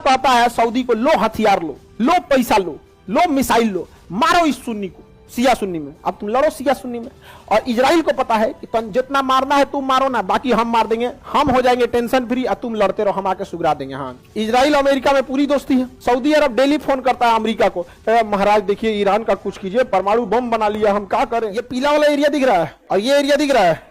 कहता है सऊदी को लो हथियार लो, लो पैसा लो मिसाइल लो, मारो इस सुन्नी को, शिया सुन्नी में। अब तुम लड़ो शिया सुन्नी में। और इजराइल को पता है कि तुम जितना मारना है तुम मारो ना, बाकी हम मार देंगे, हम हो जाएंगे टेंशन फ्री, और तुम लड़ते रहो, हम आके सुगरा देंगे। हाँ, इजराइल अमेरिका में पूरी दोस्ती है। सऊदी अरब डेली फोन करता है अमेरिका को, महाराज देखिए ईरान का कुछ कीजिए, परमाणु बम बना लिया, हम क्या करें। ये पीला वाला एरिया दिख रहा है और ये एरिया दिख रहा है,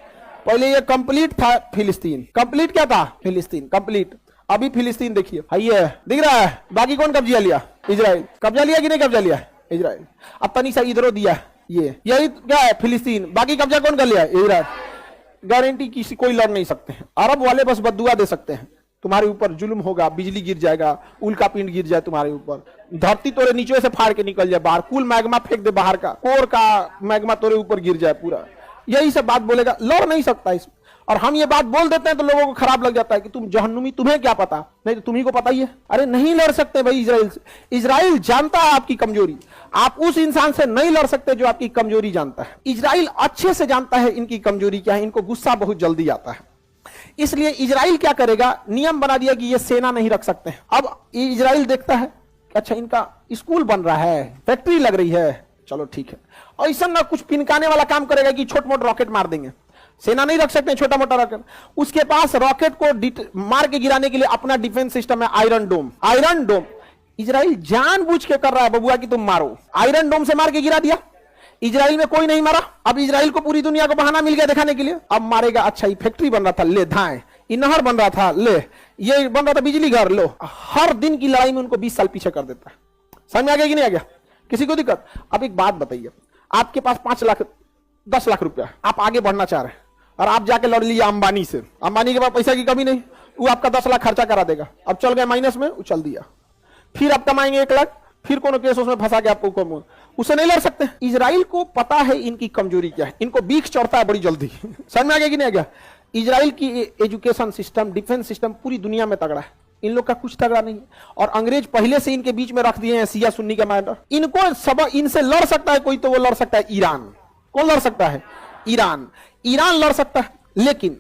पहले ये कंप्लीट था फिलिस्तीन। कंप्लीट क्या था? फिलिस्तीन कंप्लीट। अभी फिलिस्तीन देखिए, ये दिख रहा है। बाकी कौन कब्जा लिया? इजराइल। कब्जा लिया कि नहीं कब्जा लिया? इजराइल। अब तनी सा इधरो दिया, ये यही क्या है? फिलिस्तीन। बाकी कब्जा कौन कर लिया? इजराइल। गारंटी किसी कोई लड़ नहीं सकते हैं। अरब वाले बस बद्दुआ दे सकते हैं, तुम्हारे ऊपर जुल्म होगा, बिजली गिर जाएगा, उल्का पिंड गिर जाए तुम्हारे ऊपर, धरती तोरे नीचे से फाड़ के निकल जाए बाहर, कुल मैग्मा फेंक दे बाहर का, कोर का मैग्मा तोरे ऊपर गिर जाए पूरा। यही सब बात बोलेगा, लड़ नहीं सकता इसमें। और हम ये बात बोल देते हैं तो लोगों को खराब लग जाता है कि तुम जहन्नुमी, तुम्हें क्या पता, नहीं तो तुम्ही को पता ही है। अरे नहीं लड़ सकते भाई इजराइल से। इजराइल जानता है आपकी कमजोरी, आप उस इंसान से नहीं लड़ सकते जो आपकी कमजोरी जानता है। इजराइल अच्छे से जानता है इनकी कमजोरी क्या है, इनको गुस्सा बहुत जल्दी आता है। इसलिए इजराइल क्या करेगा, नियम बना दिया कि ये सेना नहीं रख सकते हैं। अब इजराइल देखता है कि अच्छा इनका स्कूल बन रहा है, फैक्ट्री लग रही है, चलो ठीक है, और ऐसा ना कुछ पिनकाने वाला काम करेगा कि छोट मोट रॉकेट मार देंगे। सेना नहीं रख सकते छोटा मोटा रॉकेट, उसके पास रॉकेट को मार के गिराने के लिए अपना डिफेंस सिस्टम है, आयरन डोम। आयरन डोम इजराइल जानबूझ के कर रहा है बबुआ कि तुम मारो। आयरन डोम से मार के गिरा दिया, इजराइल में कोई नहीं मारा। अब इजराइल को पूरी दुनिया को बहाना मिल गया दिखाने के लिए, अब मारेगा। अच्छा ये फैक्ट्री बन रहा था, ले धाए, ये नहर बन रहा था, ले ये बन रहा था बिजली घर, लो। हर दिन की लड़ाई में उनको 20 साल पीछे कर देता है। समझ में आ गया कि नहीं आ गया? किसी को दिक्कत? अब एक बात बताइए, आपके पास 5 लाख 10 लाख रुपया, आप आगे बढ़ना चाह रहे हैं और आप जाके लड़ लिए अंबानी से। अंबानी के पास पैसा की कमी नहीं, वो आपका 10 लाख खर्चा करा देगा। अब चल गए माइनस में, उछल दिया, फिर आप कमाएंगे 1 लाख, फिर कोनो केस उसमें फंसा के आपको, उसे नहीं लड़ सकते। इजराइल को पता है इनकी कमजोरी क्या है, इनको बीख चढ़ता है बड़ी जल्दी। समझ में आ गया कि नहीं आ गया? इजराइल की एजुकेशन सिस्टम, डिफेंस सिस्टम पूरी दुनिया में तगड़ा है, इन लोग का कुछ तगड़ा नहीं है। और अंग्रेज पहले से इनके बीच में रख दिए हैं शिया सुन्नी का मैटर। इनको सब इनसे लड़ सकता है कोई, तो वो लड़ सकता है ईरान। कौन लड़ सकता है? ईरान। ईरान लड़ सकता है, लेकिन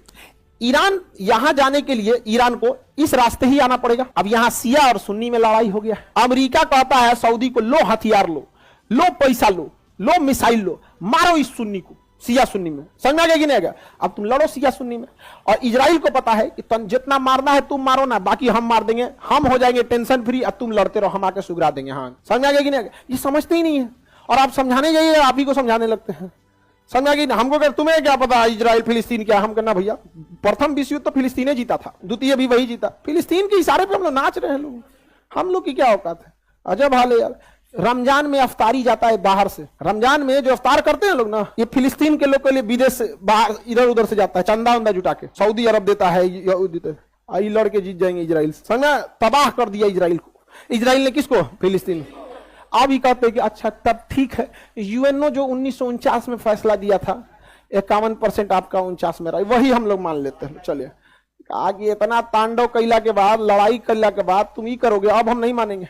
ईरान यहां जाने के लिए ईरान को इस रास्ते ही आना पड़ेगा। अब यहां शिया और सुन्नी में लड़ाई हो गया। अमेरिका कहता है सऊदी को लो हथियार लो, लो पैसा लो मिसाइल लो, मारो इस सुन्नी को, शिया सुन्नी में। समझ में आ गया कि नहीं आ गया? अब तुम लड़ो शिया सुन्नी में। और इजराइल को पता है कि तुम जितना मारना है तुम मारो ना, बाकी हम मार देंगे, हम हो जाएंगे टेंशन फ्री, और तुम लड़ते रहो, हम आके सुगरा देंगे। हाँ, समझ में आ गया कि नहीं आ गया? ये समझते ही नहीं है, और आप समझाने जाइए आप ही को समझाने लगते हैं। समझा कि हमको क्या, तुम्हें क्या पता इजराइल फिलिस्तीन क्या? हम कहना भैया प्रथम विश्व युद्ध तो फिलिस्तीन जीता था, द्वितीय भी वही जीता। फिलिस्तीन के इशारे पे हम लोग नाच रहे हैं लोग, हम लोग की क्या औकात है? अजब हाल है यार। रमजान में अफ्तारी जाता है बाहर से, रमजान में जो अफ्तार करते हैं लोग ना, ये फिलिस्तीन के लोग के लिए विदेश से बाहर इधर उधर से जाता है, चंदा उंदा जुटा के। सऊदी अरब देता है, आई लड़के जीत जाएंगे इजराइल से। समझा? तबाह कर दिया इजराइल को। इजराइल ने किसको? फिलिस्तीन। अब ही कहते हैं कि अच्छा तब ठीक है, यूएनओ जो 1949 में फैसला दिया था 51% आपका 49 में रहा, वही हम लोग मान लेते हैं। चलिए, आगे इतना तांडव कैला के बाद, लड़ाई कैला के बाद तुम ही करोगे, अब हम नहीं मानेंगे।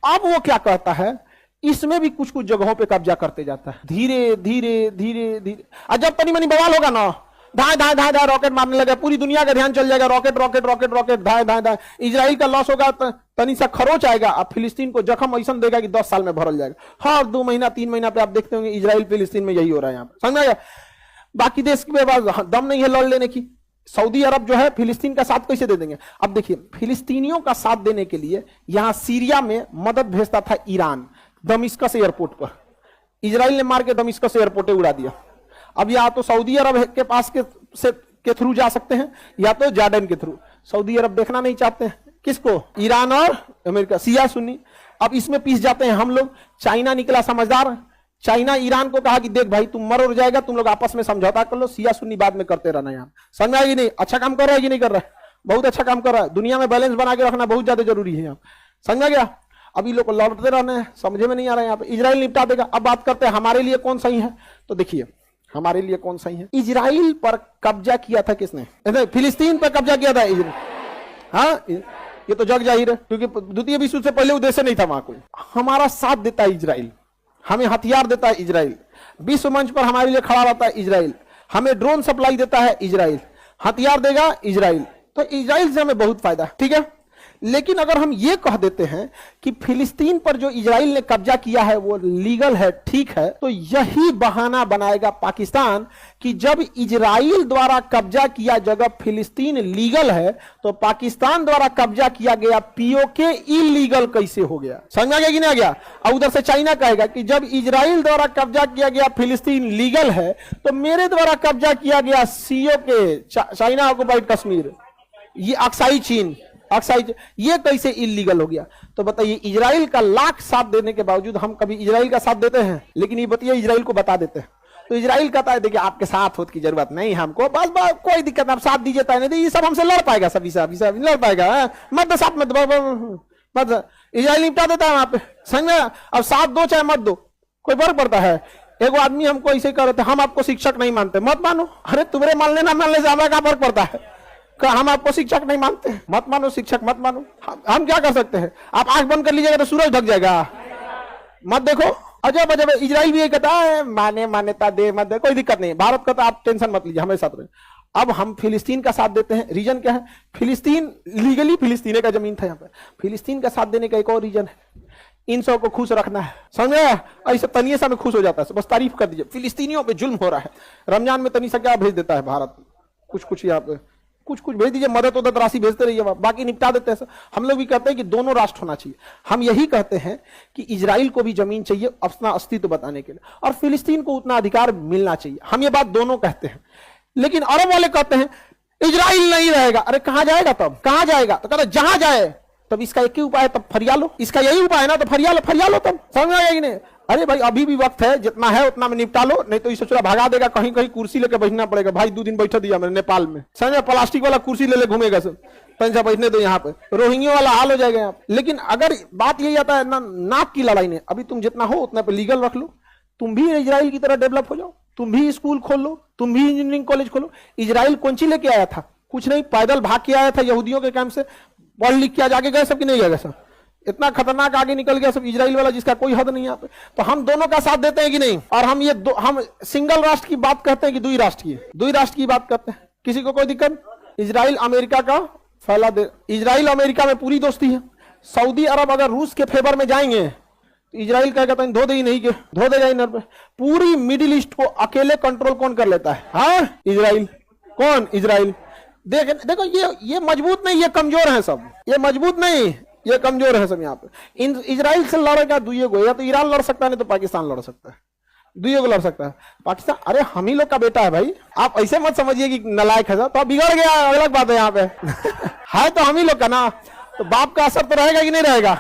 अब वो क्या कहता है, इसमें भी कुछ कुछ जगहों पे कब्जा करते जाता है, धीरे धीरे धीरे धीरे। और जब तनी मनी बवाल होगा ना, धाए धाए धाए धाए रॉकेट मारने लगा, पूरी दुनिया का ध्यान चल जाएगा, रॉकेट रॉकेट रॉकेट रॉकेट, धाए धाए धाए। इजराइल का लॉस होगा, तनी सा खरोच आएगा, अब फिलिस्तीन को जख्म ऐसा देगा कि 10 साल में भरल जाएगा। हर 2 महीना 3 महीना पे आप देखते होंगे इजराइल फिलिस्तीन में यही हो रहा है। यहाँ पे समझ गया? बाकी देश के पास दम नहीं है लड़ लेने की। सऊदी अरब जो है फिलिस्तीन का साथ कैसे दे देंगे? अब देखिए, फिलिस्तीनियों का साथ देने के लिए यहां सीरिया में मदद भेजता था ईरान, दमिश्कस एयरपोर्ट पर। इजराइल ने मार के दमिश्कस एयरपोर्ट उड़ा दिया। अब या तो सऊदी अरब के पास के थ्रू जा सकते हैं, या तो जॉर्डन के थ्रू। सऊदी अरब देखना नहीं चाहते हैं किसको? ईरान और अमेरिका, शिया सुन्नी। अब इसमें पीस जाते हैं हम लोग। चाइना निकला समझदार, चाइना ईरान को कहा कि देख भाई तुम मर हो जाएगा, तुम लोग आपस में समझौता कर लो, शिया सुन्नी बाद में करते रहना। यहाँ समझ में आएगी नहीं? अच्छा काम कर रहा है कि नहीं कर रहा है? बहुत अच्छा काम कर रहा है। दुनिया में बैलेंस बना के रखना बहुत ज्यादा जरूरी है यहाँ। समझ में गया? अभी लोग लौटते रहने हैं, समझे में नहीं आ रहा है। यहाँ पे इजराइल निपटा देगा। अब बात करते हैं हमारे लिए कौन सही है, तो देखिए हमारे लिए कौन सही है। इजराइल पर कब्जा किया था किसने? फिलिस्तीन पर कब्जा किया था इजराइल। हाँ, ये तो जग जाहिर है, क्योंकि द्वितीय विश्व से पहले उद्देश्य नहीं था वहां कोई। हमारा साथ देता है इजराइल, हमें हथियार देता है इजराइल, विश्व मंच पर हमारे लिए खड़ा रहता है इजराइल, हमें ड्रोन सप्लाई देता है इजराइल, हथियार देगा इजराइल। तो इजराइल से हमें बहुत फायदा, ठीक है। लेकिन अगर हम ये कह देते हैं कि फिलिस्तीन पर जो इजराइल ने कब्जा किया है वो लीगल है, ठीक है, तो यही बहाना बनाएगा पाकिस्तान कि जब इजराइल द्वारा कब्जा किया जगह फिलिस्तीन लीगल है तो पाकिस्तान द्वारा कब्जा किया गया पीओके इलीगल कैसे हो गया। समझ आ गया कि नहीं आ गया। और उधर से चाइना कहेगा कि जब इजराइल द्वारा कब्जा किया गया फिलिस्तीन लीगल है तो मेरे द्वारा कब्जा किया गया सीओके चाइना ऑक्युपाइड कश्मीर, ये अक्साई चीन, ये कैसे इलीगल हो गया। तो बताइए, इजराइल का लाख साथ देने के बावजूद हम कभी इजराइल का साथ देते हैं? लेकिन ये बताइए इजराइल को बता देते हैं तो इजराइल कहता है देखिए आपके साथ होने की जरूरत नहीं हमको, बस कोई दिक्कत आप साथ दीजिए, तय नहीं, ये सब हमसे लड़ पाएगा, सब लड़ पाएगा, मत साथ मत इजराइल निपटा देता है वहां पे। समझ, अब साथ दो चाहे मत दो, कोई फर्क पड़ता है। एगो आदमी हमको ऐसे कर रहे थे, हम आपको शिक्षक नहीं मानते, मत मानो। अरे तुम्हारे मानने ना मानने से हमें क्या फर्क पड़ता है, हम आपको शिक्षक नहीं मानते, मत मानो, शिक्षक मत मानो, हम क्या कर सकते हैं। आप आंख बंद कर लीजिएगा तो सूरज ढक जाएगा, मत देखो। अजब अजब, इजराइल भी ये कहता है मान्यता दे मत दे, कोई दिक्कत नहीं, भारत का तो आप टेंशन मत लीजिए, हमें साथ रहे। अब हम फिलिस्तीन का साथ देते हैं, रीजन क्या है, फिलिस्तीन लीगली फिलिस्तीनी का जमीन था यहाँ पे, फिलिस्तीन का साथ देने का एक और रीजन है, इन सब को खुश रखना है। समझ गया, ऐसे तनिए सा में खुश हो जाता है, बस तारीफ कर दीजिए, फिलिस्तीनियों पे जुल्म हो रहा है। रमजान में तनी सा क्या भेज देता है भारत, कुछ यहाँ पे कुछ भेज दीजिए, मदद उदद राशि भेजते रहिए, बाकी निपटा देते हैं। हम लोग भी कहते हैं कि दोनों राष्ट्र होना चाहिए। हम यही कहते हैं कि इजराइल को भी जमीन चाहिए अपना अस्तित्व बताने के लिए और फिलिस्तीन को उतना अधिकार मिलना चाहिए। हम ये बात दोनों कहते हैं। लेकिन अरब वाले कहते हैं इजराइल नहीं रहेगा। अरे कहां जाएगा, तब कहां जाएगा, तो कहते जहां जाए तब इसका एक ही उपाय है, तब फरिया लो, इसका यही उपाय है ना, तो फरिया लो तब। समझ में आएगा कि नहीं। अरे भाई अभी भी वक्त है, जितना है उतना में निपटा लो, नहीं तो इसे चुरा भगा देगा, कहीं कहीं कुर्सी लेके बैठना पड़ेगा। भाई 2 दिन बैठा दिया मैंने नेपाल में, समझे, प्लास्टिक वाला कुर्सी ले घूमेगा सब, पैसा बैठने दो यहाँ पे, रोहिंग्या वाला हाल हो जाएगा यहाँ पे। लेकिन अगर बात यही आता है ना, नाक की लड़ाई ने, अभी तुम जितना हो उतना पे लीगल रख लो, तुम भी इजराइल की तरह डेवलप हो जाओ, तुम भी स्कूल खोल लो, तुम भी इंजीनियरिंग कॉलेज खोलो। इजराइल कौन सी लेके आया था, कुछ नहीं, पैदल भाग के आया था यहूदियों के कैंप से, पढ़ लिख के आज आगे गए सब कि नहीं गए सब, इतना खतरनाक आगे निकल गया सब इजराइल वाला जिसका कोई हद नहीं यहाँ पे। तो हम दोनों का साथ देते हैं कि नहीं। और हम हम सिंगल राष्ट्र की बात कहते हैं कि दुई राष्ट्र की बात करते हैं, किसी को कोई दिक्कत। इजराइल अमेरिका का फैला दे, इजराइल अमेरिका में पूरी दोस्ती है। सऊदी अरब अगर रूस के फेवर में जाएंगे तो इजराइल क्या कहता है, धो देगा इनर पे। पूरी मिडिल ईस्ट को अकेले कंट्रोल कौन कर लेता है, हाँ इजराइल। कौन, इजराइल। देखो ये मजबूत नहीं, ये कमजोर है सब, ये मजबूत नहीं, ये कमजोर है सब। यहाँ पे इजराइल से लड़ेगा दुइये को, या तो ईरान लड़ सकता है, नहीं तो पाकिस्तान लड़ सकता है, दुइये को लड़ सकता है। पाकिस्तान, अरे हम ही लोग का बेटा है भाई, आप ऐसे मत समझिए कि नालायक है, तो बिगड़ गया अलग बात है यहाँ पे है तो हम ही लोग का ना, तो बाप का असर तो रहेगा कि नहीं रहेगा,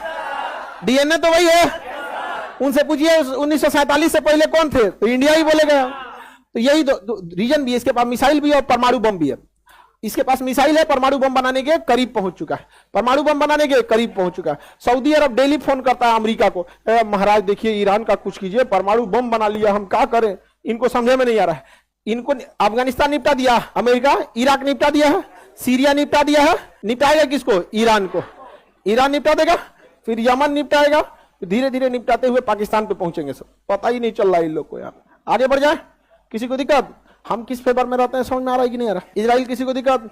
डीएनए तो वही है। उनसे पूछिए 1947 से पहले कौन थे, तो इंडिया ही बोलेगा। तो यही रीजन भी है, इसके पास मिसाइल भी है और परमाणु बम भी है। इसके पास मिसाइल है, परमाणु बम बनाने के करीब पहुंच चुका है, परमाणु बम बनाने के करीब पहुंच चुका है। सऊदी अरब डेली फोन करता है अमेरिका को, महाराज देखिए ईरान का कुछ कीजिए, परमाणु बम बना लिया, हम क्या करें। इनको समझे में नहीं आ रहा है। इनको अफगानिस्तान निपटा दिया अमेरिका, इराक निपटा दिया है, सीरिया निपटा दिया है, निपटाएगा किसको, ईरान को। ईरान निपटा देगा, फिर यमन निपटाएगा, धीरे धीरे निपटाते हुए पाकिस्तान पे पहुंचेंगे सब। पता ही नहीं चल रहा है इन लोग को। यार आगे बढ़ जाए, किसी को दिक्कत। हम किस फेवर में रहते हैं समझ में आ रहा है कि नहीं आ रहा। इजराइल किसी को दिक्कत।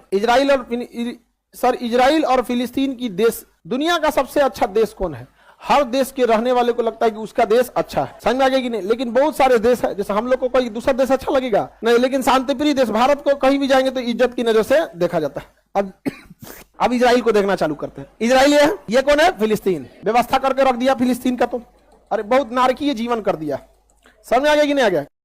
इजराइल और फिलिस्तीन की देश, दुनिया का सबसे अच्छा देश कौन है। हर देश के रहने वाले को लगता है कि उसका देश अच्छा है, समझ में आ गया कि नहीं। लेकिन बहुत सारे देश है, जैसे हम लोग को कोई दूसरा देश अच्छा लगेगा नहीं, लेकिन शांतिप्रिय देश भारत को कहीं भी जाएंगे तो इज्जत की नजर से देखा जाता है। अब इजराइल को देखना चालू करते हैं। इजराइल ये कौन है, फिलिस्तीन। व्यवस्था करके रख दिया फिलिस्तीन का, तो अरे बहुत नारकीय जीवन कर दिया। समझ में आ गया कि नहीं आ गया।